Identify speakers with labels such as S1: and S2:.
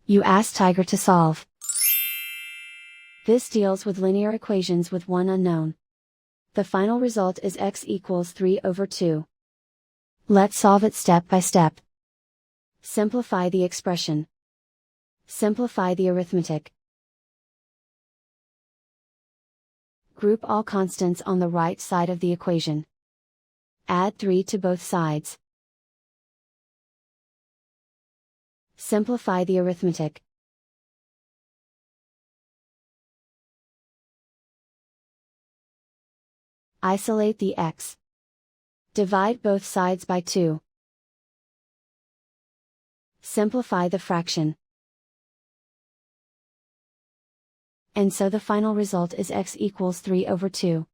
S1: You ask Tiger to solve. This deals with linear equations with one unknown. The final result is x equals 3/2. Let's solve it step by step. Simplify the expression. Simplify the arithmetic. Group all constants on the right side of the equation. Add 3 to both sides. Simplify the arithmetic. Isolate the x. Divide both sides by 2. Simplify the fraction. And so the final result is x equals 3/2.